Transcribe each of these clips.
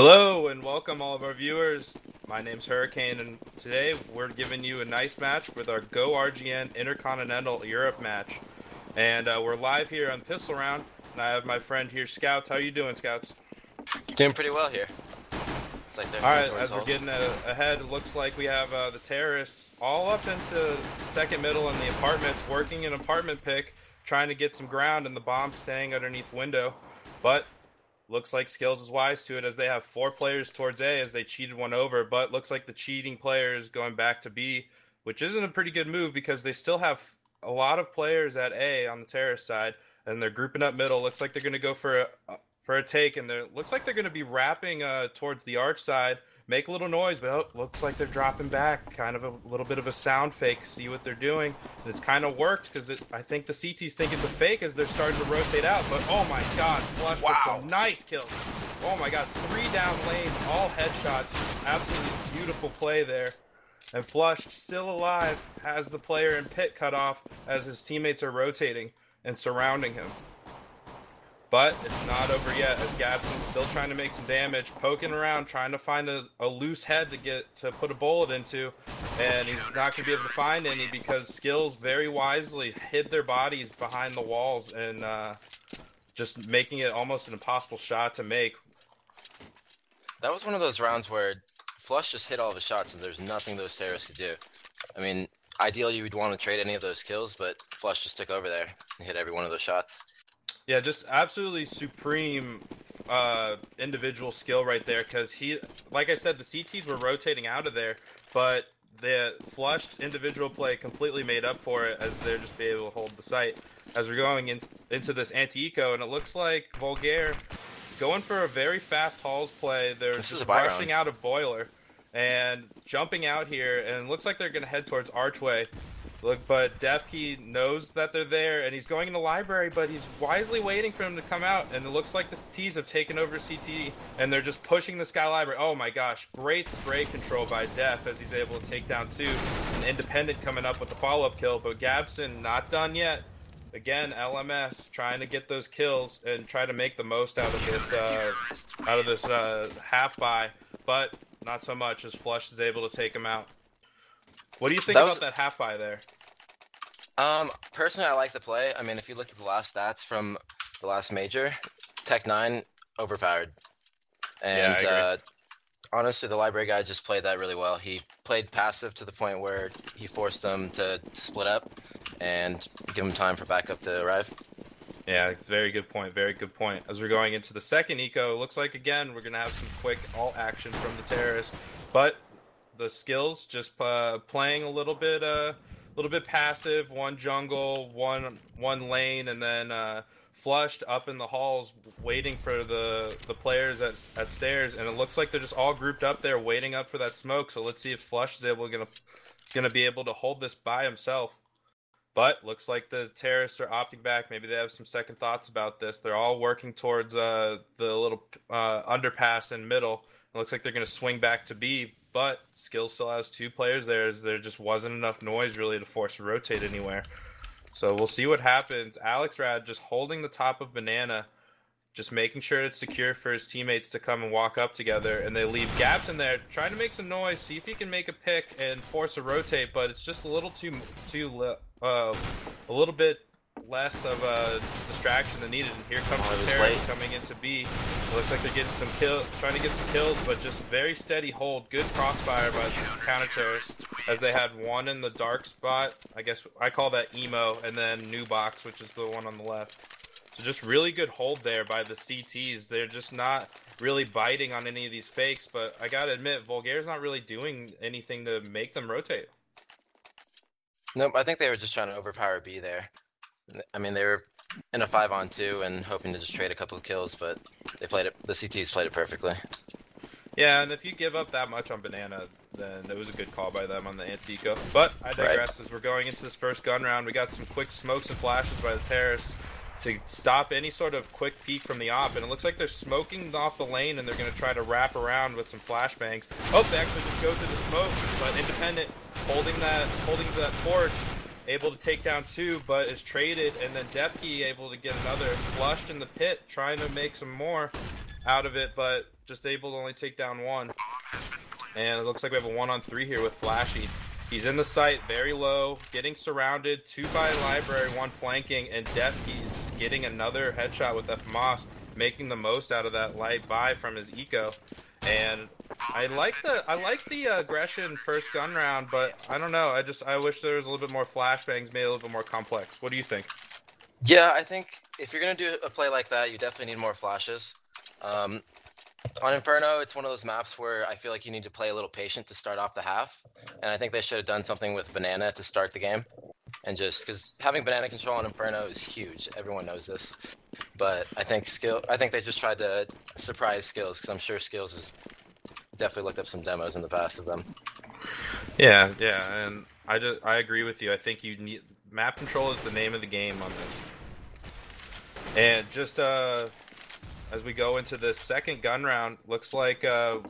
Hello and welcome all of our viewers. My name's Hurricane and today we're giving you a nice match with our Go RGN Intercontinental Europe match. And we're live here on Pistol Round and I have my friend here, Scouts. How you doing, Scouts? Doing pretty well here. Alright, as we're getting ahead, it looks like we have the terrorists all up into second middle in the apartments, working an apartment pick, trying to get some ground, and the bomb's staying underneath window. But looks like Skillz is wise to it as they have 4 players towards A as they cheated one over, but looks like the cheating player is going back to B, which isn't a pretty good move because they still have a lot of players at A on the terrorist side, and they're grouping up middle. Looks like they're going to go for a take, and looks like they're going to be wrapping towards the arch side, make a little noise, but looks like they're dropping back, kind of a little bit of a sound fake, see what they're doing, and it's kind of worked because I think the CTs think it's a fake as they're starting to rotate out, but oh my god, Flush with some nice kills. Oh my god, 3 down lanes, all headshots, absolutely beautiful play there. And Flush, still alive, has the player in pit cut off as his teammates are rotating and surrounding him. But it's not over yet as Gabson's still trying to make some damage, poking around, trying to find a loose head to put a bullet into, and he's not going to be able to find any because Skillz very wisely hid their bodies behind the walls and just making it almost an impossible shot to make. That was one of those rounds where Flush just hit all of his shots and there's nothing those terrorists could do. I mean, ideally you would want to trade any of those kills, but Flush just took over there and hit every one of those shots. Yeah, just absolutely supreme individual skill right there because like I said, the CTs were rotating out of there, but the Flushed individual play completely made up for it as they're just be able to hold the site. As we're going into this anti-eco, and it looks like Volgare going for a very fast Halls play. They're just rushing out of Boiler and jumping out here, and it looks like they're going to head towards Archway. Look, but Defkey knows that they're there, and he's going into library, but he's wisely waiting for him to come out, and it looks like the T's have taken over CT, and they're just pushing the Sky Library. Oh my gosh, great spray control by Def as he's able to take down 2. An Independent coming up with the follow-up kill, but Gabson not done yet. Again, LMS trying to get those kills and try to make the most out of this half buy, but not so much as Flush is able to take him out. What do you think about that half buy there? Personally, I like the play. I mean, if you look at the last stats from the last major, Tech 9 overpowered. And yeah, honestly, the library guy just played that really well. He played passive to the point where he forced them to split up and give them time for backup to arrive. Yeah, very good point, very good point. As we're going into the second eco, it looks like, again, we're going to have some quick alt action from the terrorists, but the Skillz just playing a little bit passive, one jungle, one lane, and then Flushed up in the halls waiting for the players at stairs, and it looks like they're just all grouped up there waiting up for that smoke. So let's see if Flush is gonna be able to hold this by himself. But looks like the terrorists are opting back. Maybe they have some second thoughts about this. They're all working towards the little underpass in middle. It looks like they're gonna swing back to B. But Skillz still has 2 players there as there just wasn't enough noise really to force a rotate anywhere. So we'll see what happens. Alex Rad just holding the top of Banana, just making sure it's secure for his teammates to come and walk up together. And they leave Gaps in there, trying to make some noise, see if he can make a pick and force a rotate. But it's just a little a little bit less of a distraction than needed. And here comes the terrorists coming into B. It looks like they're getting some trying to get some kills, but just very steady hold. Good crossfire by the counter terrorists as they had one in the dark spot. I guess I call that emo, and then new box, which is the one on the left. So just really good hold there by the CTs. They're just not really biting on any of these fakes, but I gotta admit, Volgare's not really doing anything to make them rotate. Nope, I think they were just trying to overpower B there. I mean, they were in a 5-on-2 and hoping to just trade a couple of kills, but they played it. The CTs played it perfectly. Yeah, and if you give up that much on Banana, then it was a good call by them on the anti-eco. But I digress. As we're going into this first gun round, we got some quick smokes and flashes by the terrorists to stop any sort of quick peek from the op, and it looks like they're smoking off the lane, and they're going to try to wrap around with some flashbangs. Oh, they actually just go through the smoke, but Independent holding that torch. Able to take down 2, but is traded, and then Defkey able to get another. Flushed in the pit, trying to make some more. out of it, but just able to only take down one. And it looks like we have a 1-on-3 here with Flashy. He's in the site, very low, getting surrounded, 2 by Library, 1 flanking, and Defkey just getting another headshot with FMOS, making the most out of that light buy from his eco. And I like the aggression first gun round, but I don't know. I wish there was a little bit more flashbangs, made it a little bit more complex. What do you think? Yeah, I think if you're gonna do a play like that, you definitely need more flashes. On Inferno, it's one of those maps where I feel like you need to play a little patient to start off the half, and I think they should have done something with Banana to start the game, and just because having Banana control on Inferno is huge. Everyone knows this, but I think they just tried to surprise Skillz, because I'm sure Skillz has definitely looked up some demos in the past of them. Yeah, and I agree with you. I think you need map control is the name of the game on this, and just as we go into this second gun round, looks like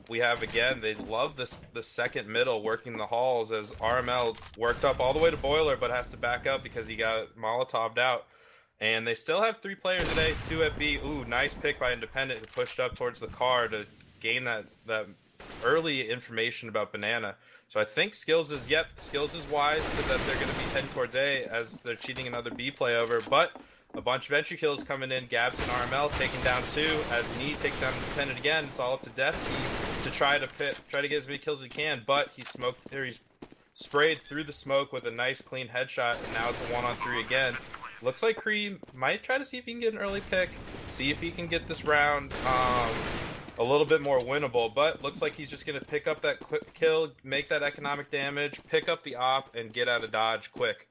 we have again, they love the second middle working the halls as RML worked up all the way to Boiler but has to back up because he got Molotov'd out. And they still have 3 players today, 2 at B. Ooh, nice pick by Independent who pushed up towards the car to gain that early information about Banana. So I think Skillz is wise so that they're going to be heading towards A as they're cheating another B play over, but a bunch of entry kills coming in. Gabs and RML taking down 2 as Knee takes down Independent again. It's all up to Defkey to try to get as many kills as he can, but he's sprayed through the smoke with a nice clean headshot, and now it's a 1-on-3 again. Looks like Kree might try to see if he can get an early pick, see if he can get this round a little bit more winnable, but looks like he's just going to pick up that quick kill, make that economic damage, pick up the op, and get out of dodge quick.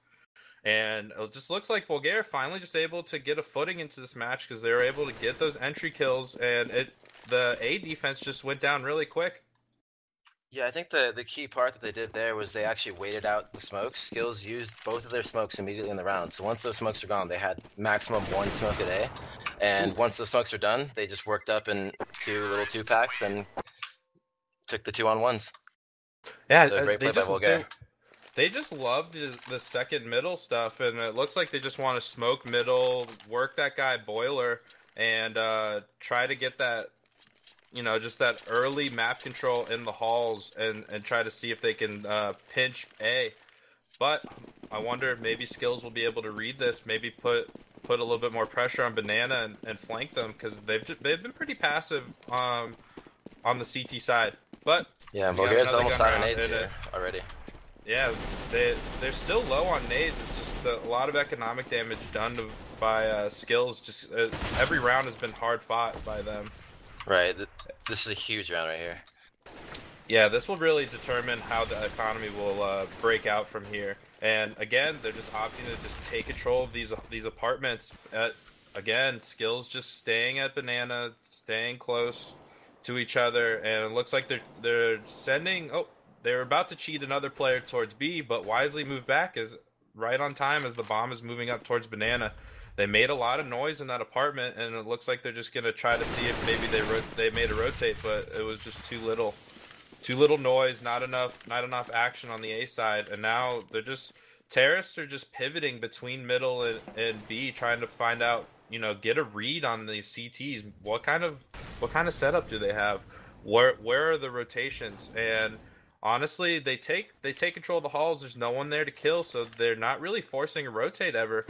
And it just looks like Volgare finally just able to get a footing into this match because they were able to get those entry kills, and the A defense just went down really quick. Yeah, I think the key part that they did there was they actually waited out the smokes. Skillz used both of their smokes immediately in the round. So once those smokes are gone, they had maximum 1 smoke a day. And once those smokes are done, they just worked up in 2 little 2-packs and took the 2-on-1s. Yeah, so great play by Volgare. They just love the second middle stuff, and it looks like they just want to smoke middle, work that guy Boiler, and try to get that, just that early map control in the halls and try to see if they can pinch A. But I wonder maybe Skillz will be able to read this, maybe put a little bit more pressure on Banana and flank them, because they've been pretty passive on the CT side. But yeah, Volgare's almost out of nades here already. Yeah, they're still low on nades. It's just a lot of economic damage done by Skillz. Just every round has been hard fought by them. Right. This is a huge round right here. Yeah, this will really determine how the economy will break out from here. And again, they're just opting to just take control of these apartments. Again, Skillz just staying at Banana, staying close to each other, and it looks like they're sending. Oh, they're about to cheat another player towards B, but wisely moved back is right on time as the bomb is moving up towards Banana. They made a lot of noise in that apartment, and it looks like they're just gonna try to see if maybe they made a rotate, but it was just too little noise, not enough action on the A side, and now they're just terrorists are just pivoting between middle and B, trying to find out, get a read on these CTs. What kind of setup do they have? Where are the rotations? And honestly, they take control of the halls. There's no one there to kill, so they're not really forcing a rotate ever.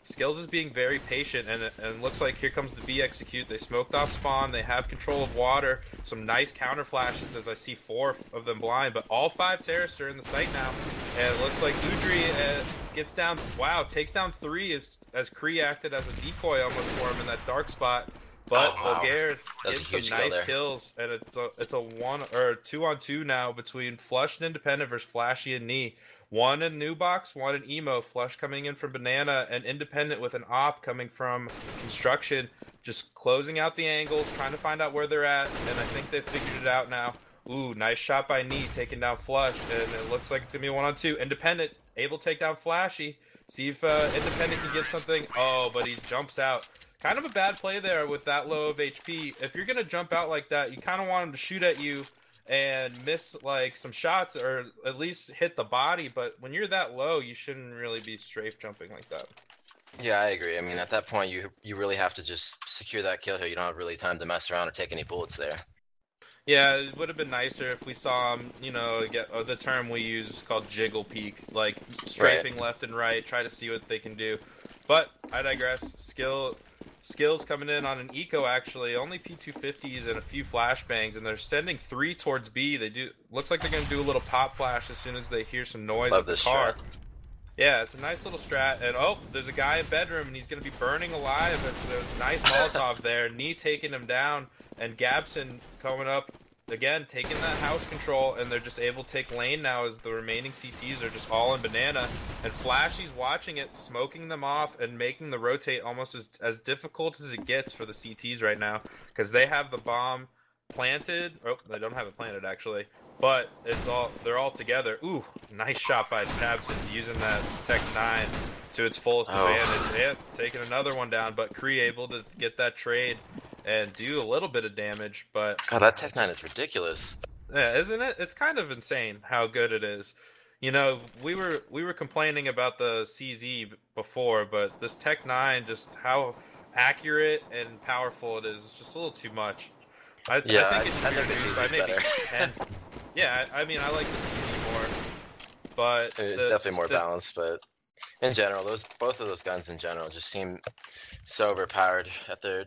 Skillz is being very patient, and looks like here comes the B execute. They smoked off spawn. They have control of water. Some nice counter flashes as I see 4 of them blind, but all 5 terrorists are in the site now. And it looks like Udry gets down. Wow, takes down 3 as Kree acted as a decoy almost for him in that dark spot. But Volgare gets some nice kills, and it's a 1 or 2-on-2 now between Flush and Independent versus Flashy and Knee. 1 in New Box, 1 in Emo. Flush coming in from Banana, and Independent with an op coming from Construction, just closing out the angles, trying to find out where they're at, and I think they've figured it out now. Ooh, nice shot by Knee, taking down Flush, and it looks like it's going to be a 1-on-2. Independent able to take down Flashy. See if Independent can get something. Oh, but he jumps out. Kind of a bad play there with that low of HP. If you're going to jump out like that, you kind of want him to shoot at you and miss like some shots, or at least hit the body. But when you're that low, you shouldn't really be strafe jumping like that. Yeah, I agree. I mean, at that point, you really have to just secure that kill here. You don't have really time to mess around or take any bullets there. Yeah, it would have been nicer if we saw him, you know, get the term we use is called jiggle peek, like Right. strafing left and right, try to see what they can do. But I digress. Skillz coming in on an eco actually, only P250s and a few flashbangs, and they're sending 3 towards B. They do looks like they're gonna do a little pop flash as soon as they hear some noise Love at the this car. strat. Yeah, it's a nice little strat. And oh, there's a guy in bedroom, and he's going to be burning alive. It's a nice Molotov there. Knee taking him down, and Gabson coming up again, taking that house control, and they're just able to take lane now as the remaining CTs are just all in banana. And Flashy's watching it, smoking them off, and making the rotate almost as difficult as it gets for the CTs right now, because they have the bomb planted. Oh, they don't have it planted actually. But they're all together. Ooh, nice shot by Tabson using that Tech 9 to its fullest advantage. Yeah, taking another one down, but Kree able to get that trade and do a little bit of damage. But God, that Tech 9 is ridiculous. yeah, isn't it? It's kind of insane how good it is. You know, we were complaining about the CZ before, but this Tech 9, just how accurate and powerful it is just a little too much. I think it should be reduced by maybe 10. Yeah, I mean, I like the CZ more, but It's definitely more balanced. But in general, both of those guns in general just seem so overpowered at their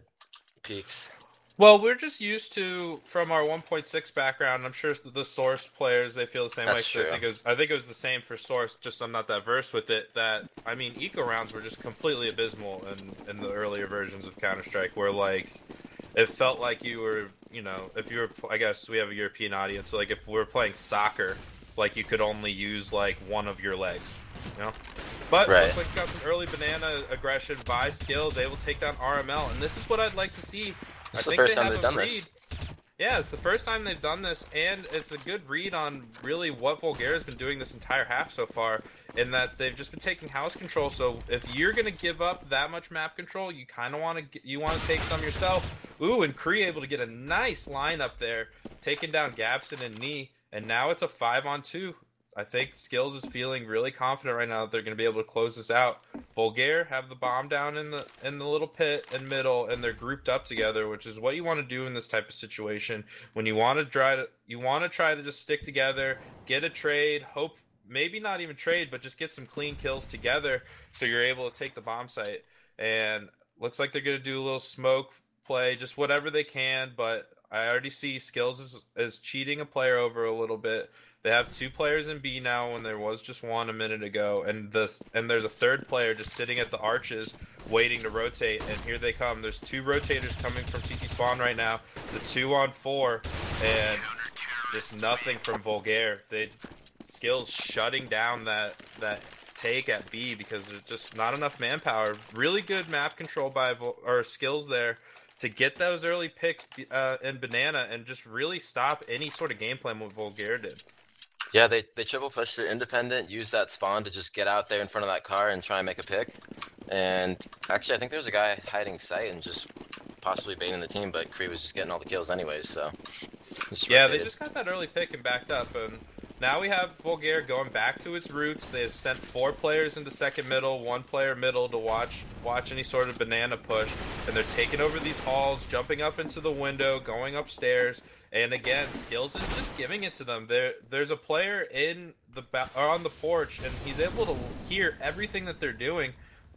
peaks. Well, we're just used to from our 1.6 background. I'm sure the Source players they feel the same way. That's true. I think it was the same for Source. Just I'm not that versed with it. That I mean, eco rounds were just completely abysmal in the earlier versions of Counter-Strike, where like it felt like you were, you know, if you were, I guess we have a European audience, so like if we were playing soccer, like you could only use like one of your legs, you know? But Right. looks like we got some early banana aggression by Skillz, able to take down RML, and this is what I'd like to see. It's the first time they've done this. Yeah, it's the first time they've done this, and it's a good read on really what Volgare has been doing this entire half so far, in that they've just been taking house control. So if you're gonna give up that much map control, you kind of want to take some yourself. Ooh, and Kree able to get a nice lineup there, taking down Gabson and Knee, and now it's a 5-on-2. I think Skillz is feeling really confident right now that they're going to be able to close this out. Volgare have the bomb down in the little pit and middle, and they're grouped up together, which is what you want to do in this type of situation. When you want to try to just stick together, get a trade, hope maybe not even trade, but just get some clean kills together, so you're able to take the bomb site. And looks like they're going to do a little smoke play, just whatever they can. But I already see Skillz is cheating a player over a little bit. They have 2 players in B now when there was just 1 a minute ago, and there's a 3rd player just sitting at the arches waiting to rotate, and here they come. There's 2 rotators coming from CT spawn right now. The 2-on-4, and just nothing from Volgare. Skillz shutting down that take at B because there's just not enough manpower. Really good map control by Skillz there to get those early picks in banana and just really stop any sort of game plan what Volgare did. Yeah, they triple pushed the independent, used that spawn to just get out there in front of that car and try and make a pick. And actually, I think there's a guy hiding sight and just possibly baiting the team, but Kree was just getting all the kills anyways, so. Yeah, they just got that early pick and backed up, and now we have Volgare going back to its roots. They've sent 4 players into second middle, 1 player middle to watch any sort of banana push, and they're taking over these halls, jumping up into the window, going upstairs, and again, Skillz is just giving it to them. There's a player in on the porch, and he's able to hear everything that they're doing,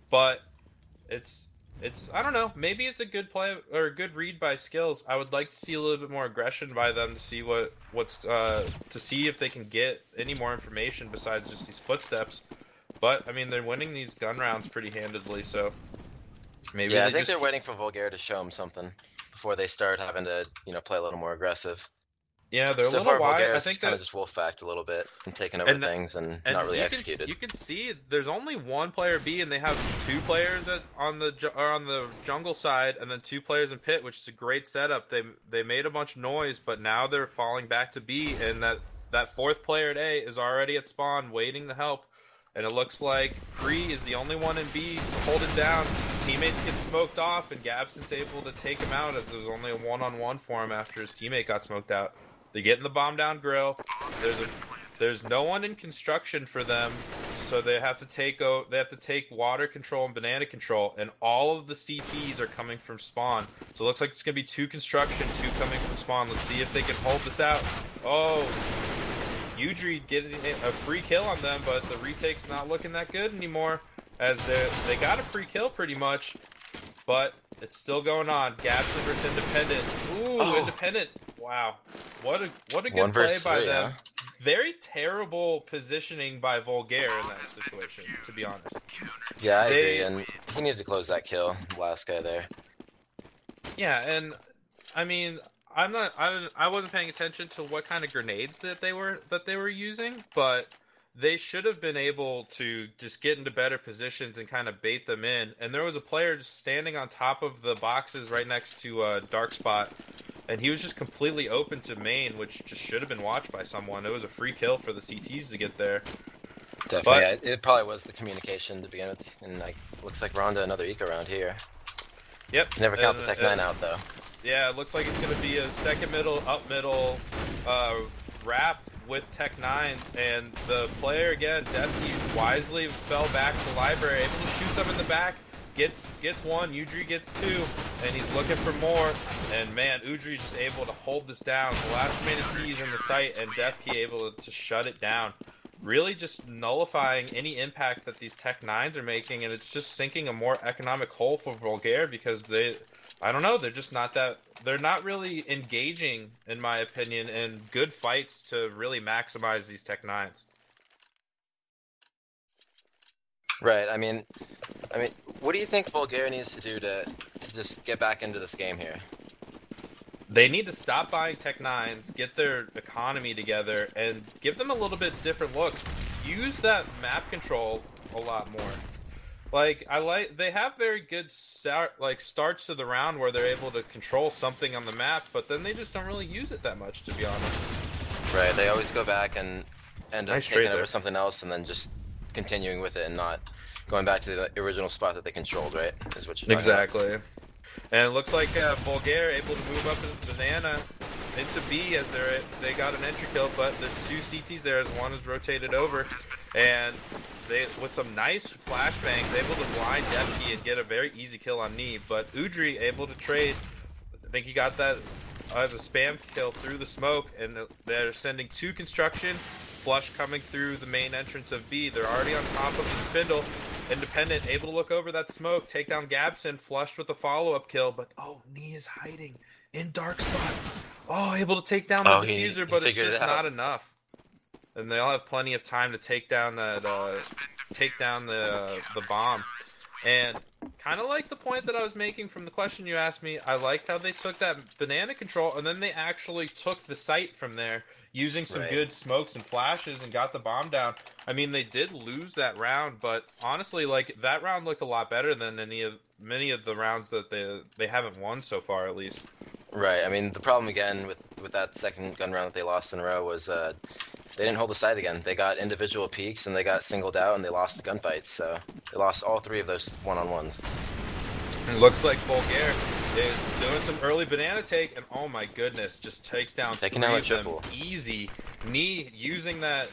but it's I don't know. Maybe it's a good play or a good read by Skillz. I would like to see a little bit more aggression by them to see to see if they can get any more information besides just these footsteps. But I mean, they're winning these gun rounds pretty handedly, so maybe. Yeah, I think they're waiting for Volgare to show them something before they start having to, play a little more aggressive. Yeah, they're so a little far, wide. Volgare's I think kind of just wolf-backed a little bit and taking over things and not really executed. You can see there's only 1 player B, and they have 2 players on the jungle side, and then 2 players in pit, which is a great setup. They made a bunch of noise, but now they're falling back to B, and that 4th player at A is already at spawn waiting to help. And it looks like Kree is the only one in B to hold it down. Teammates get smoked off, and Gabson's able to take him out as there's only a 1-on-1 for him after his teammate got smoked out. They're getting the bomb down grill. There's no one in construction for them, So they have to take water control and banana control, and all of the CTs are coming from spawn. So it looks like it's gonna be 2 construction, 2 coming from spawn. Let's see if they can hold this out. Oh, Udry getting a free kill on them, but the retake's not looking that good anymore, as they got a free kill pretty much, but it's still going on. Gabson versus Independent. Ooh, Independent. Wow, what a good play by them. Huh? Very terrible positioning by Volgare in that situation, to be honest. Yeah, I agree, and he needed to close that kill, last guy there. Yeah, and I mean, I wasn't paying attention to what kind of grenades that they were using, but they should have been able to just get into better positions and kind of bait them in. And there was a player just standing on top of the boxes right next to Dark Spot, and he was just completely open to main, which just should have been watched by someone. It was a free kill for the CTs to get there. Definitely, but, yeah, it probably was the communication to begin with, and like looks like Ronda another eco round here. Yep. Can never count the Tech 9 out though. Yeah, it looks like it's going to be a second middle, up middle wrap with Tech 9s, and the player again, Deathkey, wisely fell back to library, able to shoot some in the back. Gets one, Udry gets 2, and he's looking for more. And man, Udry's just able to hold this down. The last remaining T is in the site, and Deathkey able to shut it down. Really just nullifying any impact that these Tech 9s are making, and it's just sinking a more economic hole for Volgare because I don't know, they're not really engaging, in my opinion, in good fights to really maximize these Tech 9s. Right, I mean, what do you think Volgare needs to do to just get back into this game here? They need to stop buying Tech 9s, get their economy together, and give them a little bit different looks. Use that map control a lot more. They have very good starts to the round where they're able to control something on the map, but then they just don't really use it that much, to be honest. Right, they always go back and end up taking over something else and then just continuing with it and not going back to the original spot that they controlled, right? Is what you're exactly. About. And it looks like Volgare able to move up in Banana into B as they got an entry kill, but there's 2 CTs there as one is rotated over, and they with some nice flashbangs able to blind Deathkey and get a very easy kill on Knee. But Udry able to trade. I think he got that as a spam kill through the smoke, and they're sending 2 construction. Flush coming through the main entrance of B. They're already on top of the spindle. Independent able to look over that smoke, take down Gabson, flushed with a follow-up kill, but Knee is hiding in Dark Spot. Able to take down the diffuser, but it's just not enough. And they all have plenty of time to take down that the bomb. And kind of like the point that I was making from the question you asked me, I liked how they took that banana control and then they actually took the site from there, using some good smokes and flashes and got the bomb down. I mean, they did lose that round, but honestly, that round looked a lot better than many of the rounds that they haven't won so far, at least. Right. I mean, the problem again with that second gun round that they lost in a row was they didn't hold the site again. They got individual peaks and they got singled out and they lost the gunfight. So they lost all 3 of those one-on-ones. It looks like Volgare is doing some early banana take, and oh my goodness, just takes down 3 of them easy. Knee using that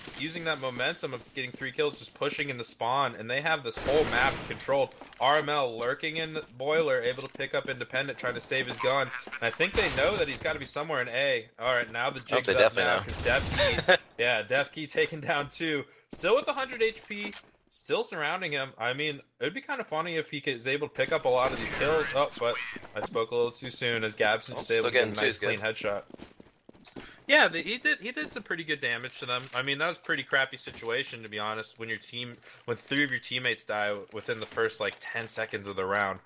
momentum of getting 3 kills, just pushing into spawn, and they have this whole map controlled. RML lurking in Boiler, able to pick up Independent, trying to save his gun. And I think they know that he's got to be somewhere in A. All right, now the jig's up now because Deathkey, Deathkey taken down 2, still with 100 HP. Still surrounding him. I mean, it would be kind of funny if he is able to pick up a lot of these kills. Oh, but I spoke a little too soon as Gabson just able to get a nice clean headshot. Yeah, he did some pretty good damage to them. I mean, that was a pretty crappy situation, to be honest, when 3 of your teammates die within the first 10 seconds of the round.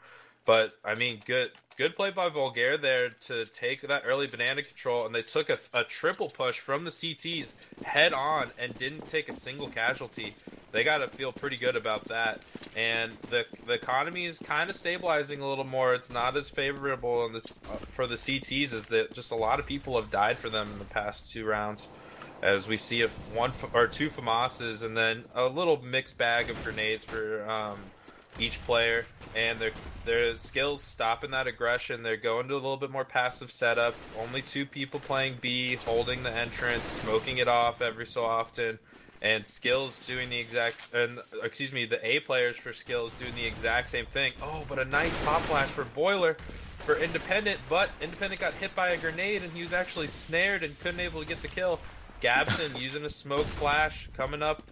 But I mean, good play by Volgare there to take that early banana control, and they took a triple push from the CTs head on and didn't take a single casualty. They got to feel pretty good about that. And the economy is kind of stabilizing a little more. It's not as favorable for the CTs as that just a lot of people have died for them in the past 2 rounds. As we see 1 or 2 FAMASs and then a little mixed bag of grenades for each player, and their Skillz stopping that aggression. They're going to a little bit more passive setup. Only 2 people playing B, holding the entrance, smoking it off every so often. And Skillz doing the exact, and excuse me, the A players for Skillz doing the exact same thing. Oh, but a nice pop flash for Boiler for Independent, but Independent got hit by a grenade and he was actually snared and couldn't able to get the kill. Gabson using a smoke flash, coming up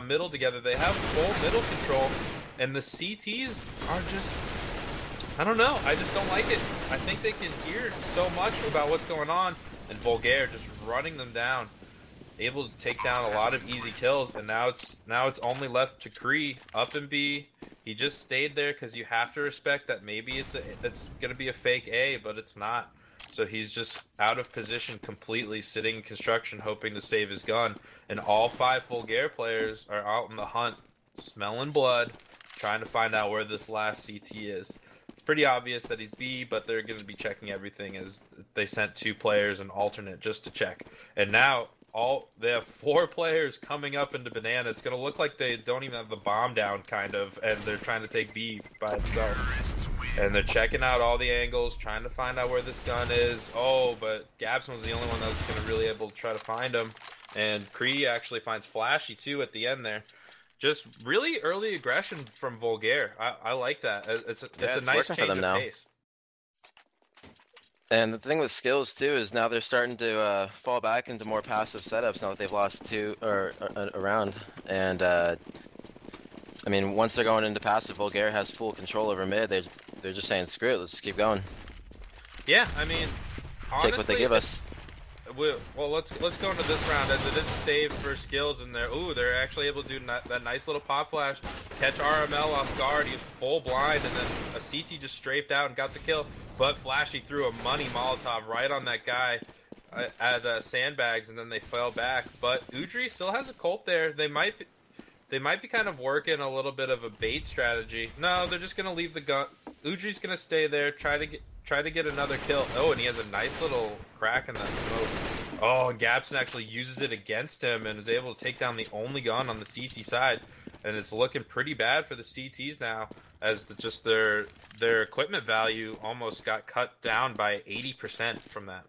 middle together. They have full middle control, and the CTs are just, I don't know, I just don't like it. I think they can hear so much about what's going on, and Volgare just running them down. Able to take down a lot of easy kills, and now it's only left to Kree up in B. He just stayed there because you have to respect that maybe it's gonna be a fake A, but it's not. So he's just out of position completely, sitting in construction, hoping to save his gun. And all 5 Volgare players are out in the hunt, smelling blood, trying to find out where this last CT is. It's pretty obvious that he's B, but they're going to be checking everything as they sent 2 players and alternate just to check. And now they have 4 players coming up into Banana. It's going to look like they don't even have the bomb down, kind of, and they're trying to take B by itself. And they're checking out all the angles, trying to find out where this gun is. Oh, but Gabson was the only one that was going to really able to try to find him. And Kree actually finds Flashy, too, at the end there. Just really early aggression from Volgare. I like that. It's a nice change of pace. And the thing with Skillz too is now they're starting to fall back into more passive setups now that they've lost 2 or a round. And I mean, once they're going into passive, Volgare has full control over mid. They're just saying screw it, let's just keep going. Yeah, I mean, honestly, take what they give us. Well, let's go into this round as it is a save for Skillz, and they're actually able to do that nice little pop flash, catch RML off guard. He was full blind, and then a CT just strafed out and got the kill. But Flashy threw a money Molotov right on that guy at sandbags, and then they fell back. But Udry still has a Colt there. They might be kind of working a little bit of a bait strategy. No, they're just gonna leave the gun. Udry's gonna stay there, try to get another kill. Oh, and he has a nice little crack in that smoke. Oh, and Gabson actually uses it against him and is able to take down the only gun on the CT side. And it's looking pretty bad for the CTs now, as just their equipment value almost got cut down by 80% from that.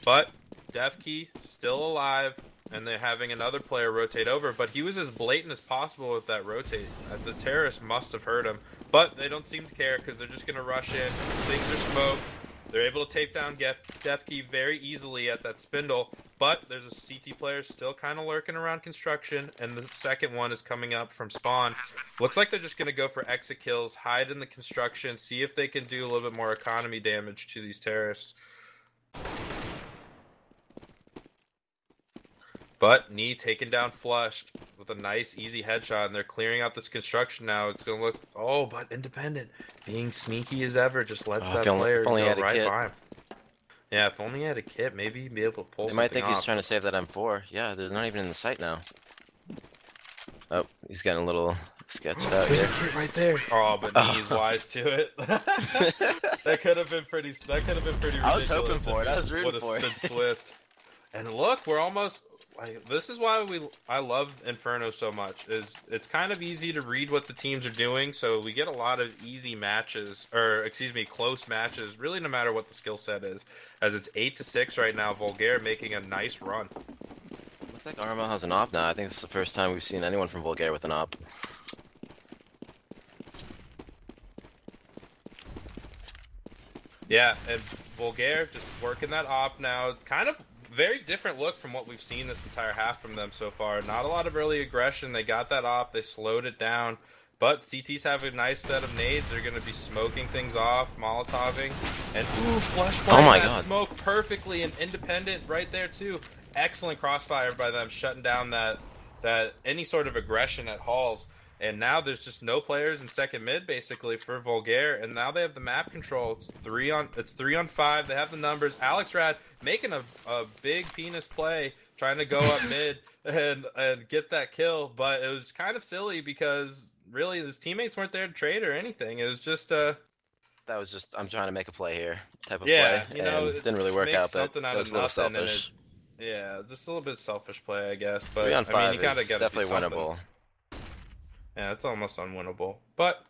But Devkey still alive, and they're having another player rotate over, but he was as blatant as possible with that rotate. The terrorists must have heard him, but they don't seem to care because they're just going to rush in. Things are smoked. They're able to take down Devkey very easily at that spindle, but there's a CT player still kind of lurking around construction, and the second one is coming up from spawn. Looks like they're just going to go for exit kills, hide in the construction, see if they can do a little bit more economy damage to these terrorists. But Knee taken down flushed with a nice easy headshot, and they're clearing out this construction now. It's going to look, oh, but Independent being sneaky as ever just lets that player go right by him. Yeah, if only he had a kit, maybe he'd be able to pull something off. They might think he's trying to save that M4. Yeah, they're not even in the site now. Oh, he's getting a little sketched out There's here. a kit right there. Oh, but Knee's wise to it. That could have been pretty ridiculous. I was hoping for it. I was rooting for it. Would have stood Swift. And look, we're almost... This is why I love Inferno so much. It's kind of easy to read what the teams are doing, so we get a lot of easy matches, or excuse me, close matches. Really, no matter what the skill set is, as it's 8-6 right now. Volgare making a nice run. Looks like RML has an op now. I think this is the first time we've seen anyone from Volgare with an op. Yeah, and Volgare just working that op now. Kind of very different look from what we've seen this entire half from them so far. Not a lot of early aggression. They got that op. They slowed it down. But CTs have a nice set of nades. They're going to be smoking things off, Molotoving. And ooh, flush by that smoke perfectly. And Independent right there too. Excellent crossfire by them, shutting down that any sort of aggression at Halls. And now there's just no players in second mid basically for Volgare, and now they have the map control. It's 3 on 5. They have the numbers. Alex Rad making a big penis play, trying to go up mid and get that kill, but it was kind of silly because really his teammates weren't there to trade or anything. It was just that was just I'm trying to make a play here type of play. You know, it didn't really work out, but something out of looks a little selfish. Yeah, just a little bit selfish play, I guess. But 3 on 5 I mean, you kind of got definitely winnable. Yeah, it's almost unwinnable. But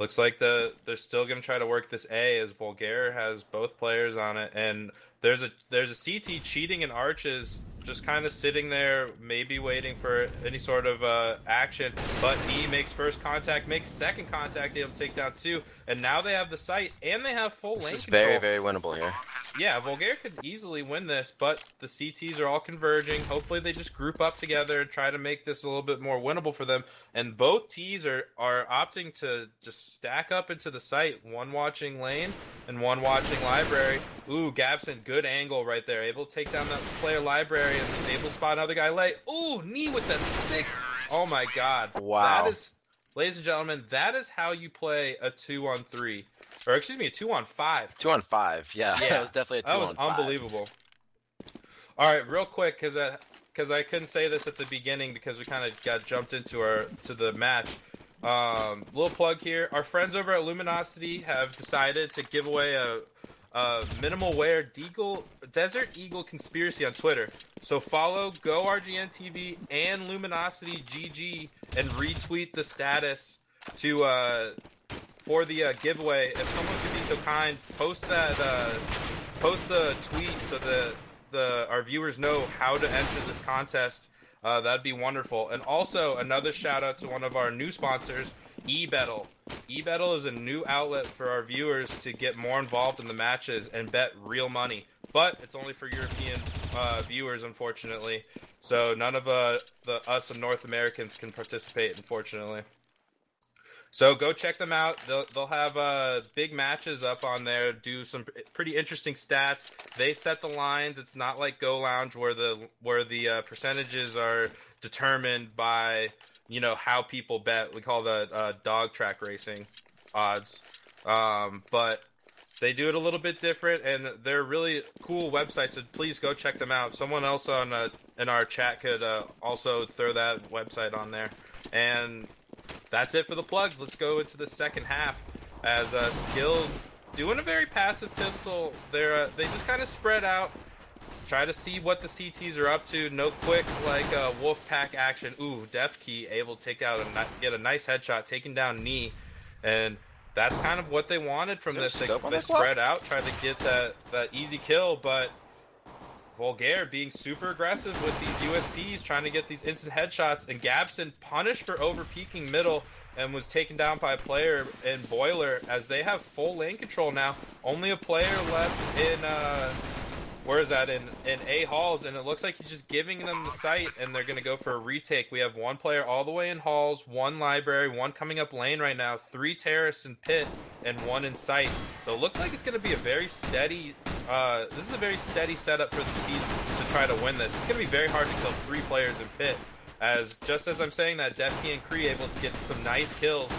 Looks like they're still gonna try to work this A as Volgare has both players on it, and there's a CT cheating in arches, just kind of sitting there, maybe waiting for any sort of action. But he makes first contact, makes second contact, able to take down 2, and now they have the site and they have full lane control. Very, very winnable here. Yeah, Volgare could easily win this, but the CTs are all converging. Hopefully they just group up together and try to make this a little bit more winnable for them. And both Ts are opting to just stack up into the site. One watching lane and one watching library. Ooh, Gabson, good angle right there. Able to take down that player library, and he's able to spot another guy late. Ooh, knee with that sick. Oh my god. Wow. That is, ladies and gentlemen, that is how you play a 2-on-3. Or excuse me, a 2-on-5. 2-on-5, yeah. That was definitely a 2-on-5. That was unbelievable. All right, real quick, because I couldn't say this at the beginning because we kind of got jumped into the match. Little plug here. Our friends over at Luminosity have decided to give away a minimal wear Desert Eagle conspiracy on Twitter. So follow Go RGN TV and Luminosity GG and retweet the status to for the giveaway. If someone could be so kind, post the tweet so our viewers know how to enter this contest. That'd be wonderful. And also another shout out to one of our new sponsors, eBettle. eBettle is a new outlet for our viewers to get more involved in the matches and bet real money. But it's only for European viewers, unfortunately. So none of us and North Americans can participate, unfortunately. So go check them out. They'll have big matches up on there, do some pretty interesting stats. They set the lines. It's not like Go Lounge where the percentages are determined by, you know, how people bet. We call that dog track racing odds. But they do it a little bit different, and they're really cool websites, so please go check them out. Someone else in our chat could also throw that website on there. And that's it for the plugs. Let's go into the second half as Skillz doing a very passive pistol. They just kind of spread out, try to see what the CTs are up to. No quick wolf pack action. Ooh, Def Key able to get a nice headshot, taking down Knee, and that's kind of what they wanted from this. They spread out, tried to get that easy kill, but Volgare being super aggressive with these USPs, trying to get these instant headshots, and Gabson punished for over-peeking middle and was taken down by a player in Boiler as they have full lane control now. Only a player left in, in A Halls, and it looks like he's just giving them the site, and they're going to go for a retake. We have one player all the way in Halls, one library, one coming up lane right now, 3 terrorists in pit, and 1 in sight. So it looks like it's going to be a very steady this is a very steady setup for the T's to try to win this. It's going to be very hard to kill 3 players in pit. Just as I'm saying that, Defkey and Kree able to get some nice kills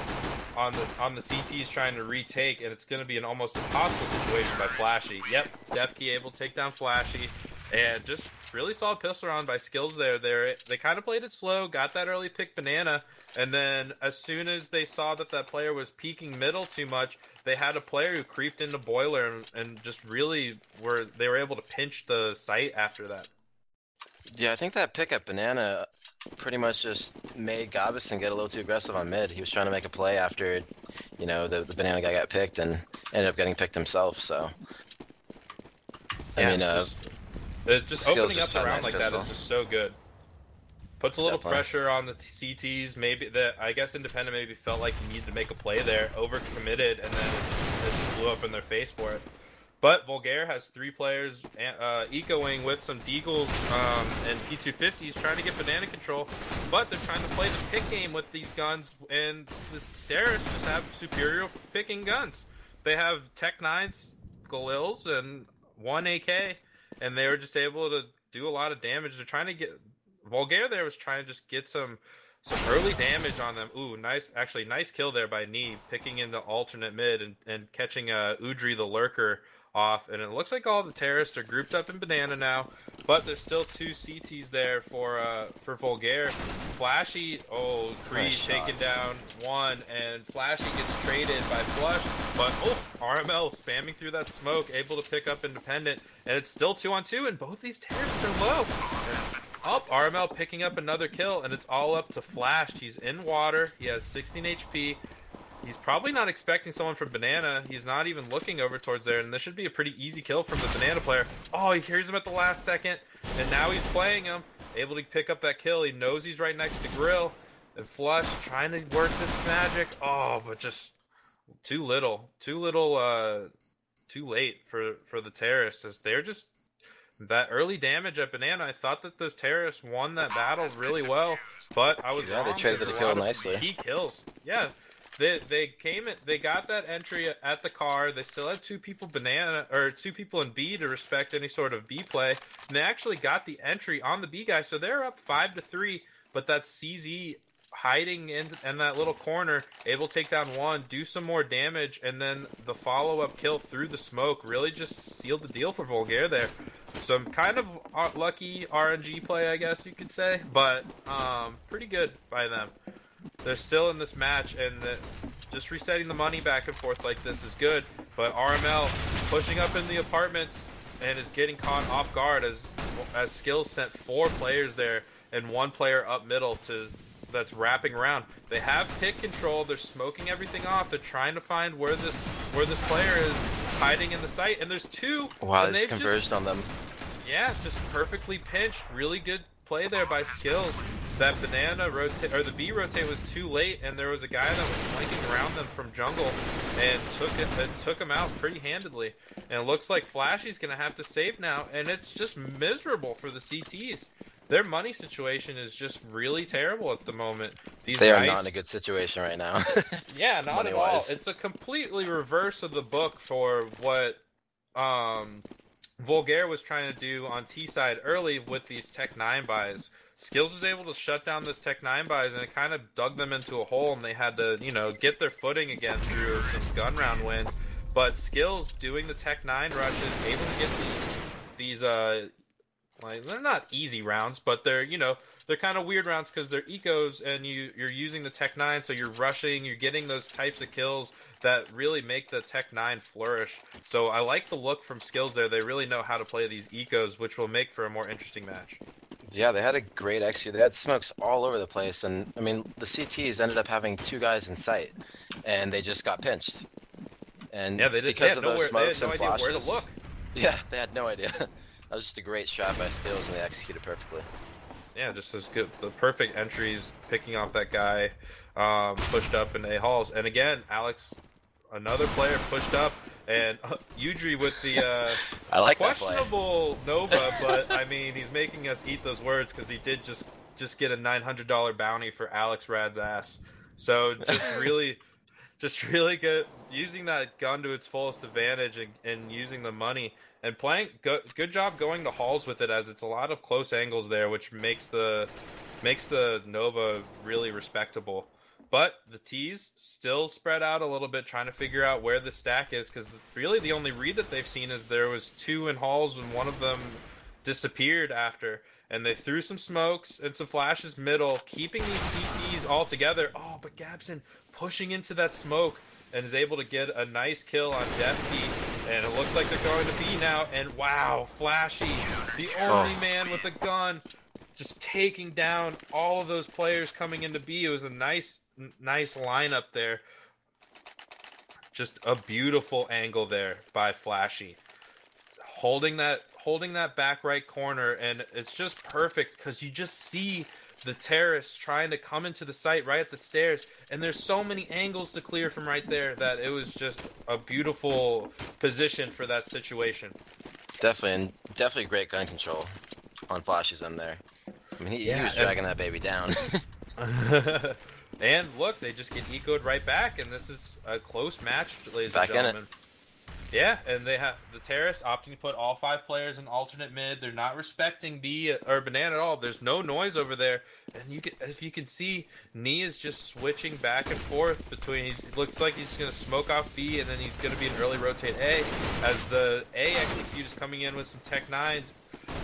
on the CTs trying to retake, and it's going to be an almost impossible situation by Flashy. Yep, Defkey able to take down Flashy, and just really solid pistol round by Skillz there. They kind of played it slow, got that early pick banana, and then as soon as they saw that player was peeking middle too much, they had a player who creeped into Boiler and just really they were able to pinch the site after that. Yeah, I think that pick at banana pretty much just made Gabson get a little too aggressive on mid. He was trying to make a play after, you know, the banana guy got picked and ended up getting picked himself, so. Yeah, just opening up the round like that is just so good. Puts a little pressure on the CTs. Maybe I guess Independent maybe felt like he needed to make a play there, overcommitted, and then it just blew up in their face for it. But Volgare has 3 players ecoing with some Deagles and P250s trying to get banana control, but they're trying to play the pick game with these guns, and the Saris just have superior picking guns. They have Tech 9s, Galils, and 1 AK, and they were just able to do a lot of damage. They're trying to get Volgare there was trying to just get some early damage on them. Ooh, nice kill there by Knee, picking in the alternate mid and catching Udry the Lurker off. And it looks like all the terrorists are grouped up in banana now, but there's still 2 CTs there for Volgare. Flashy, Creed taking down 1, and Flashy gets traded by Flush, but RML spamming through that smoke, able to pick up Independent, and it's still 2-on-2, and both these terrorists are low. RML picking up another kill, and it's all up to Flash. He's in water. He has 16 HP. He's probably not expecting someone from Banana. He's not even looking over towards there, and this should be a pretty easy kill from the Banana player. Oh, he hears him at the last second, and now he's playing him, able to pick up that kill. He knows he's right next to Grill, and Flush trying to work this magic. Oh, but just too little, too late for the terrorists, as they're just that early damage at Banana. I thought that those terrorists won that battle really well, but I was wrong. They traded the kill nicely. Key kills, yeah. They got that entry at the car. They still had two people in B to respect any sort of B play, and they actually got the entry on the B guy. So they're up 5-3. But that CZ hiding in that little corner, able to take down one, do some more damage, and then the follow-up kill through the smoke really just sealed the deal for Volgare there. Some kind of lucky RNG play, I guess you could say, but pretty good by them. They're still in this match, and just resetting the money back and forth like this is good. But RML pushing up in the apartments and is getting caught off guard as Skillz sent 4 players there and 1 player up middle that's wrapping around. They have pit control. They're smoking everything off. They're trying to find where this player is hiding in the site, and there's 2. Wow, they converged on them. Yeah, just perfectly pinched. Really good play there by Skillz. That Banana rotate, or the B rotate, was too late, and there was a guy that was flanking around them from jungle and took him out pretty handedly. And it looks like Flashy's gonna have to save now, and it's just miserable for the CTs. Their money situation is just really terrible at the moment. They are not in a good situation right now. Yeah, not at all. It's a completely reverse of the book for what Volgare was trying to do on T side early with these Tech 9 buys. Skillz was able to shut down those Tech 9 buys, and it kind of dug them into a hole, and they had to, get their footing again through some gun round wins. But Skillz doing the Tech 9 rushes, able to get these like, they're not easy rounds, but they're kind of weird rounds because they're ecos, and you're using the Tech 9, so you're rushing, you're getting those types of kills that really make the Tech 9 flourish. So I like the look from Skillz there. They really know how to play these ecos, which will make for a more interesting match. Yeah, they had a great execute. They had smokes all over the place, and I mean, the CTs ended up having 2 guys in sight, and they just got pinched. And yeah, they did. Because of those smokes and flashes, where to look. Yeah, they had no idea. That was just a great shot by Skillz, and they executed perfectly. Yeah, just those good, the perfect entries, picking off that guy, pushed up in A halls, and again, Alex, another player pushed up, and Udry with the I like questionable Nova, but I mean, he's making us eat those words because he did just get a $900 bounty for Alex Rad's ass. So just really good, using that gun to its fullest advantage and using the money and playing good job going to halls with it, as it's a lot of close angles there, which makes the Nova really respectable. But the T's still spread out a little bit, trying to figure out where the stack is, because really the only read that they've seen is there was 2 in halls and one of them disappeared after. And they threw some smokes and some flashes middle, keeping these CTs all together. Oh, but Gabson pushing into that smoke and is able to get a nice kill on Defkey. And it looks like they're going to B now. And wow, Flashy, the only man with a gun, just taking down all of those players coming into B. It was a nice lineup there. Just a beautiful angle there by Flashy, holding that back right corner, and it's just perfect because you just see the terrorists trying to come into the site right at the stairs, and there's so many angles to clear from right there that it was just a beautiful position for that situation. Definitely great gun control on Flashy's end there. I mean, he was dragging that baby down. And look, they just get ecoed right back, and this is a close match, ladies and gentlemen. Yeah, and they have the terrorists opting to put all 5 players in alternate mid. They're not respecting B or Banana at all. There's no noise over there, and if you can see, Nee is just switching back and forth between. It looks like he's going to smoke off B, and then he's going to be an early rotate A, as the A execute is coming in with some Tech 9s.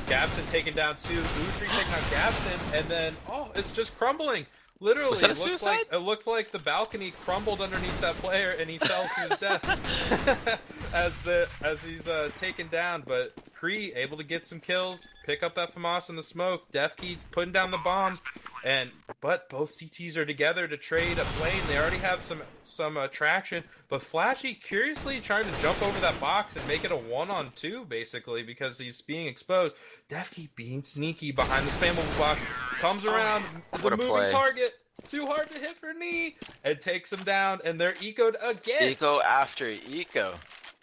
Gabson taking down 2, Utri taking down Gabson, and then it's just crumbling. Literally, it looked like the balcony crumbled underneath that player, and he fell to his death as he's taken down. But Kree able to get some kills, pick up that FAMAS in the smoke. Defkey putting down the bomb, and but both CTs are together to trade a plane. They already have some traction, but Flashy curiously trying to jump over that box and make it a 1-on-2 basically because he's being exposed. Defkey being sneaky behind the spammable box, comes around, is a moving target. Too hard to hit for Knee, and takes him down, and they're ecoed again. Eco after eco.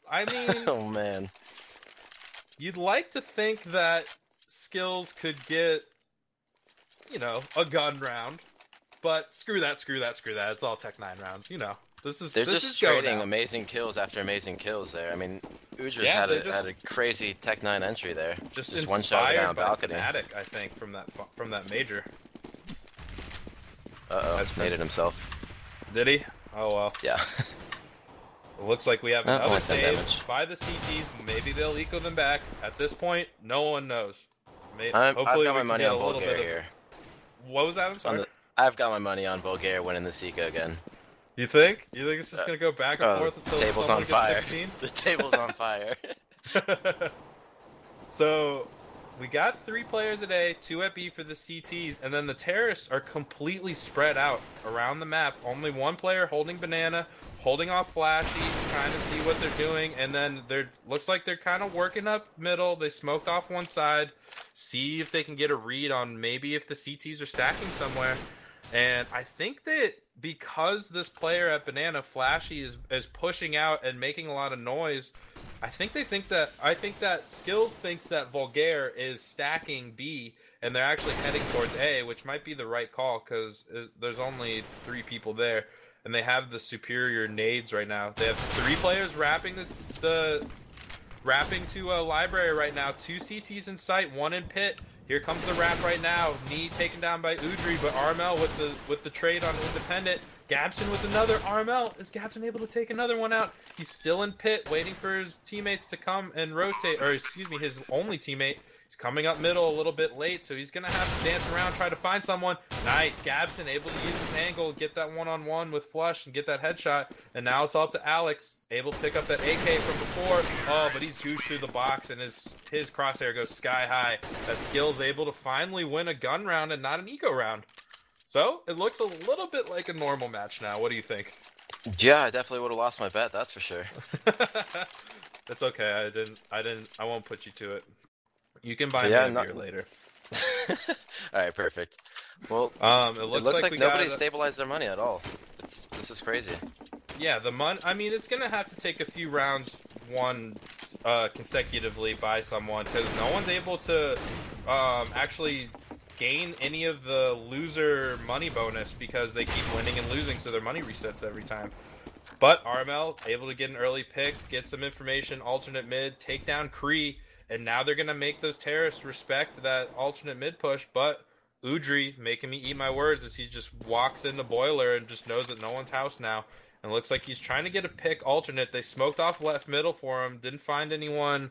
I mean, oh man. You'd like to think that Skillz could get, you know, a gun round, but screw that. It's all Tech 9 rounds, you know. They're just trading amazing kills after amazing kills there. I mean, Udra's had a crazy Tech 9 entry there. Just one shot down by balcony. Fnatic, I think, from that major. Uh-oh, naded himself. Did he? Oh well. Yeah. It looks like we have another save damage by the CTs. Maybe they'll eco them back. At this point, no one knows. I've got my money on Volgare here. What was that? I'm sorry. I've got my money on Volgare winning the eco again. You think? You think it's just gonna go back and forth until table's someone on fire. gets 16? The table's on fire. So, we got 3 players a day, 2 at B for the CTs, and then the terrorists are completely spread out around the map. Only 1 player holding banana, holding off Flashy, trying to see what they're doing, and then looks like they're kind of working up middle. They smoked off one side, see if they can get a read on maybe if the CTs are stacking somewhere. And I think that because this player at banana, Flashy, is pushing out and making a lot of noise, I think that Skillz thinks that Volgare is stacking B, and they're actually heading towards A, which might be the right call because there's only 3 people there, and they have the superior nades right now. They have 3 players wrapping wrapping to a library right now. 2 CTs in sight, 1 in pit. Here comes the wrap right now. Knee taken down by Udry, but Armel with the trade on Independent. Gabson with another. Armel, is Gabson able to take another one out? He's still in pit, waiting for his teammates to come and rotate, or excuse me, his only teammate. He's coming up middle a little bit late, so he's going to have to dance around, try to find someone. Nice. Gabson able to use his angle, get that one-on-one with Flush and get that headshot. And now it's all up to Alex, able to pick up that AK from before. Oh, but he's goosed through the box, and his crosshair goes sky high as Skillz able to finally win a gun round and not an eco round. So, it looks a little bit like a normal match now. What do you think? Yeah, I definitely would have lost my bet, that's for sure. That's okay. I won't put you to it. You can buy me a beer later. Alright, perfect. Well, it looks like nobody stabilized their money at all. This is crazy. Yeah, the money. I mean, it's gonna have to take a few rounds won consecutively by someone because no one's able to actually gain any of the loser money bonus because they keep winning and losing, so their money resets every time. But Armel able to get an early pick, get some information, alternate mid, take down Kree. And now they're going to make those terrorists respect that alternate mid push, but Udry making me eat my words as he just walks into Boiler and just knows that no one's house now. And it looks like he's trying to get a pick alternate. They smoked off left middle for him, didn't find anyone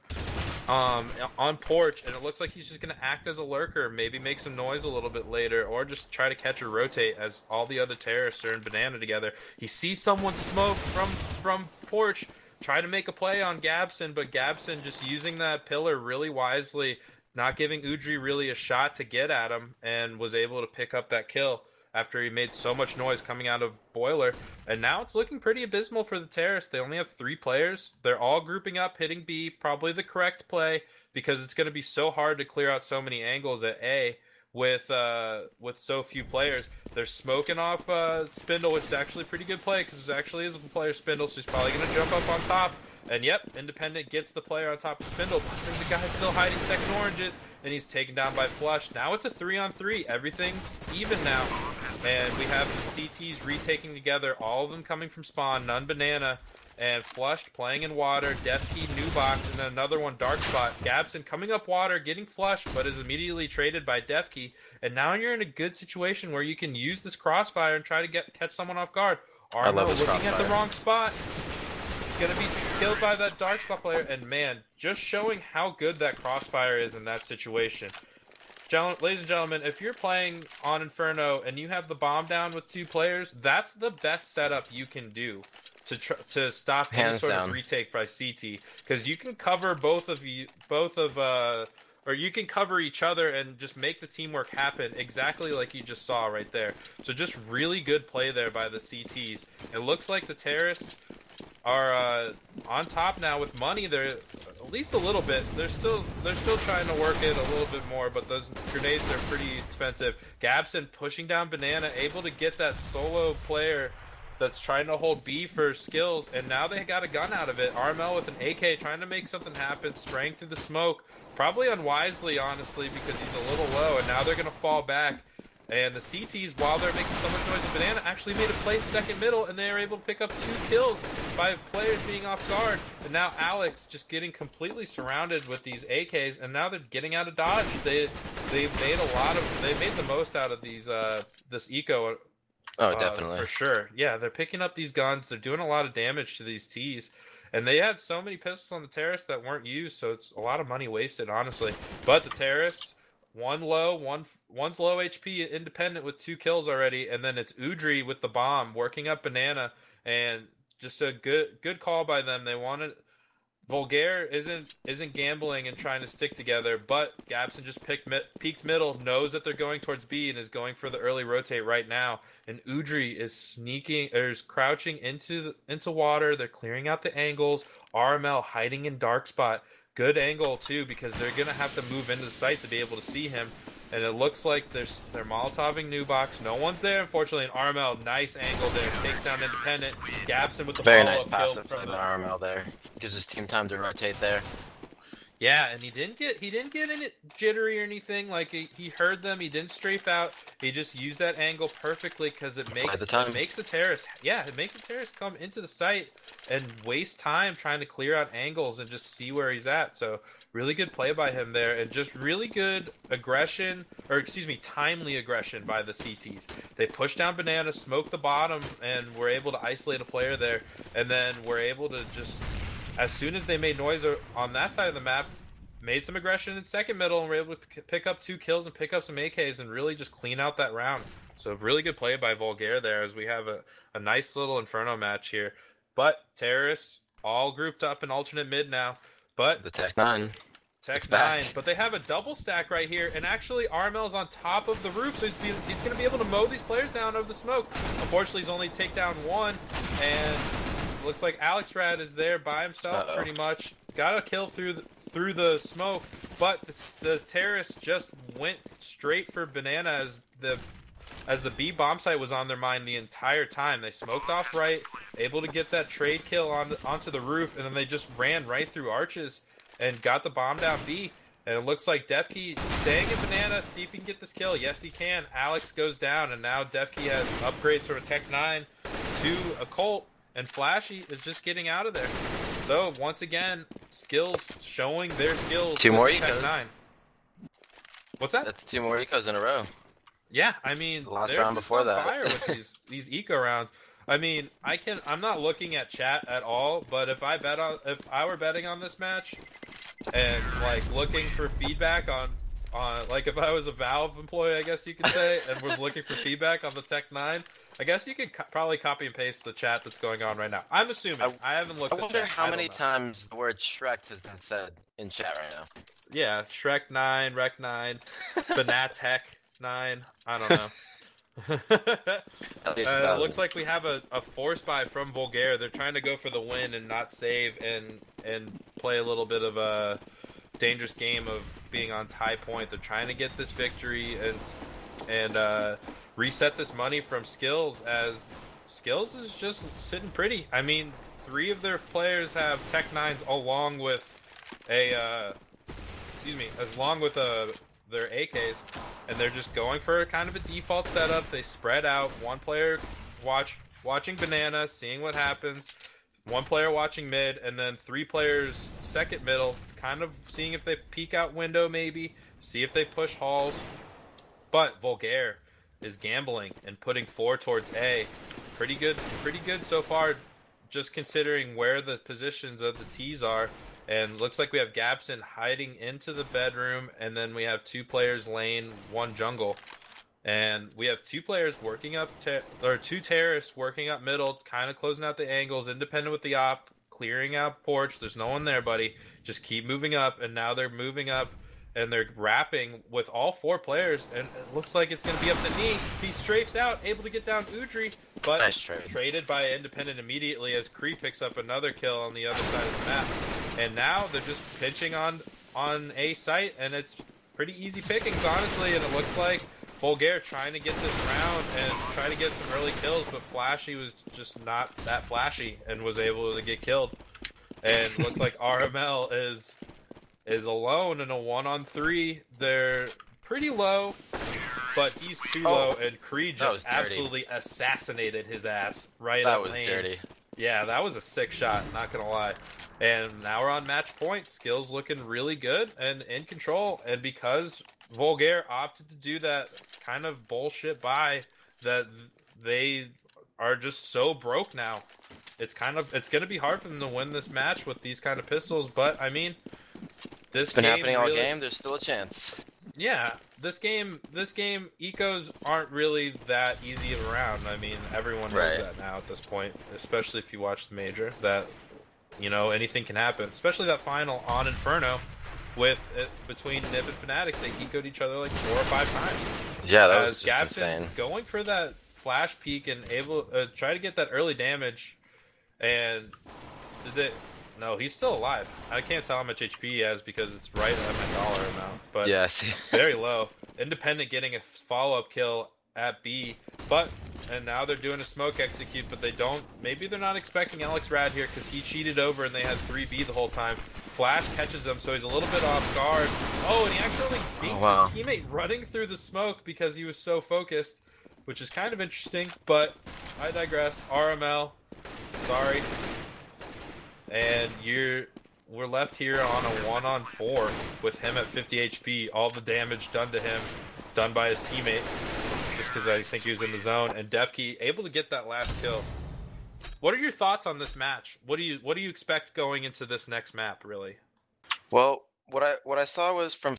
on porch, and it looks like he's just going to act as a lurker, maybe make some noise a little bit later, or just try to catch or rotate as all the other terrorists are in banana together. He sees someone smoke from porch, try to make a play on Gabson, but Gabson just using that pillar really wisely, not giving Udry really a shot to get at him, and was able to pick up that kill after he made so much noise coming out of Boiler. And now it's looking pretty abysmal for the terrorists. They only have 3 players. They're all grouping up, hitting B, probably the correct play, because it's going to be so hard to clear out so many angles at A with so few players. They're smoking off Spindle, which is actually a pretty good play because there actually is a player Spindle, so he's probably going to jump up on top. And yep, Independent gets the player on top of Spindle, but there's a guy still hiding second oranges, and he's taken down by Flush. Now it's a 3-on-3. Everything's even now. And we have the CTs retaking together, all of them coming from spawn, none banana. And Flushed playing in water, Death Key, new box, and then another one, Dark Spot. Gabson coming up water, getting flushed, but is immediately traded by Death Key. And now you're in a good situation where you can use this crossfire and try to catch someone off guard. Armo looking at the wrong spot. He's going to be killed by that Dark Spot player. And man, just showing how good that crossfire is in that situation. Ladies and gentlemen, if you're playing on Inferno and you have the bomb down with 2 players, that's the best setup you can do to stop any sort of retake by CT, because you can cover both of or you can cover each other and just make the teamwork happen exactly like you just saw right there. So just really good play there by the CTs. It looks like the terrorists are on top now with money. They're at least a little bit. They're still trying to work it a little bit more, but those grenades are pretty expensive. Gabson pushing down Banana, able to get that solo player that's trying to hold B for Skillz, and now they got a gun out of it. RML with an AK trying to make something happen, spraying through the smoke, probably unwisely, honestly, because he's a little low, and now they're going to fall back. And the CTs, while they're making so much noise, Banana actually made a play second middle, and they are able to pick up 2 kills by players being off guard. And now Alex just getting completely surrounded with these AKs, and now they're getting out of dodge. They made the most out of these this eco. Oh, definitely. For sure. Yeah, they're picking up these guns. They're doing a lot of damage to these Ts. And they had so many pistols on the terrorists that weren't used, so it's a lot of money wasted, honestly. But the terrorists, one's low HP independent with 2 kills already, and then it's Udry with the bomb working up Banana, and just a good call by them. They wanted Volgare isn't gambling and trying to stick together, but Gabson just peeked middle, knows that they're going towards B, and is going for the early rotate right now. And Udry is crouching into water. They're clearing out the angles. RML hiding in dark spot. Good angle too, because they're gonna have to move into the site to be able to see him. And it looks like they're Molotoving new box. No one's there, unfortunately. And RML, nice angle there, takes down Independent. Gabson with the very nice follow-up passive kill from from the RML there. Gives his team time to rotate there. Yeah, and he didn't get any jittery or anything. Like he heard them, he didn't strafe out. He just used that angle perfectly because it makes the terrorists. Yeah, it makes the terrorists come into the site and waste time trying to clear out angles and just see where he's at. So really good play by him there, and just really good timely aggression by the CTs. They pushed down Banana, smoked the bottom, and were able to isolate a player there, and then were able to just, as soon as they made noise on that side of the map, made some aggression in second middle, and were able to pick up 2 kills and pick up some AKs and really just clean out that round. So really good play by Volgare there, as we have a nice little Inferno match here. But terrorists all grouped up in alternate mid now. But the Tech 9. But they have a double stack right here, and actually RML's on top of the roof, so he's going to be able to mow these players down over the smoke. Unfortunately, he's only take down 1, and looks like Alex Rad is there by himself pretty much. Got a kill through the smoke, but the terrorists just went straight for Banana as the B bomb site was on their mind the entire time. They smoked off right, able to get that trade kill onto the roof, and then they just ran right through arches and got the bomb down B. And it looks like Defkey staying in Banana, see if he can get this kill. Yes, he can. Alex goes down, and now Defkey has upgrades from a Tech 9 to a Colt, and Flashy is just getting out of there. So, once again, Skillz showing their skills. 2 more Tech ecos. 9. What's that? That's 2 more ecos in a row. Yeah, I mean, last they're round just before on that. fire with these eco rounds. I mean, I'm not looking at chat at all, but if I were betting on this match and like looking for feedback on like if I was a Valve employee, I guess you could say, and was looking for feedback on the Tech 9, I guess you could probably copy and paste the chat that's going on right now. I'm assuming. I haven't looked at chat. I wonder how many times the word Shrek has been said in chat right now. Yeah, Shrek 9, Rec 9, Fanatech 9, I don't know. It looks like we have a force buy from Volgare. They're trying to go for the win and not save and play a little bit of a dangerous game of being on tie point. They're trying to get this victory and reset this money from Skillz, as Skillz is just sitting pretty. I mean, 3 of their players have Tech 9s along with their AKs, and they're just going for kind of a default setup. They spread out, 1 player watching Banana, seeing what happens, 1 player watching mid, and then 3 players second middle, kind of seeing if they peek out window maybe, see if they push halls. But Volgare is gambling and putting 4 towards A. Pretty good so far, just considering where the positions of the T's are. And looks like we have Gabson hiding into the bedroom, and then we have 2 players lane, 1 jungle. And we have 2 players working up, 2 terrorists working up middle, kind of closing out the angles, independent with the op, clearing out porch. There's no one there, buddy. Just keep moving up, and now they're moving up and they're wrapping with all 4 players, and it looks like it's going to be up to Knee. He strafes out, able to get down Udry, but nice trade. Traded by Independent immediately as Kree picks up another kill on the other side of the map. And now they're just pitching on A site, and it's pretty easy pickings, honestly, and it looks like Volgare trying to get this round and try to get some early kills, but Flashy was just not that flashy and was able to get killed. And looks like RML is alone in a 1-on-3. They're pretty low, but he's too low, and Kree just absolutely assassinated his ass right up lane. That was dirty. Yeah, that was a sick shot, not gonna lie. And now we're on match point. Skillz looking really good and in control. And because Volgare opted to do that kind of bullshit buy, that they are just so broke now. It's gonna be hard for them to win this match with these kind of pistols. But I mean, this it's been happening all really, game. There's still a chance. Yeah, this game, ecos aren't really that easy of a round. I mean, everyone knows that now at this point, especially if you watch the major, that, you know, anything can happen. Especially that final on Inferno with between Nib and Fnatic, they ecoed each other like 4 or 5 times. Yeah, that was just Gabson insane. Going for that flash peek and able try to get that early damage, and no, he's still alive. I can't tell how much HP he has because it's right at my dollar amount, but yeah, I see. Very low. Independent getting a follow-up kill at B, and now they're doing a smoke execute, but they don't. Maybe they're not expecting Alex Rad here because he cheated over and they had 3B the whole time. Flash catches him, so he's a little bit off guard. Oh, and he actually dinks his teammate running through the smoke because he was so focused, which is kind of interesting, but I digress. RML, sorry. And we're left here on a 1-on-4 with him at 50 HP. All the damage done to him, done by his teammate, just because I think he was in the zone. And Defkey able to get that last kill. What are your thoughts on this match? What do you expect going into this next map, really? Well, what I saw was from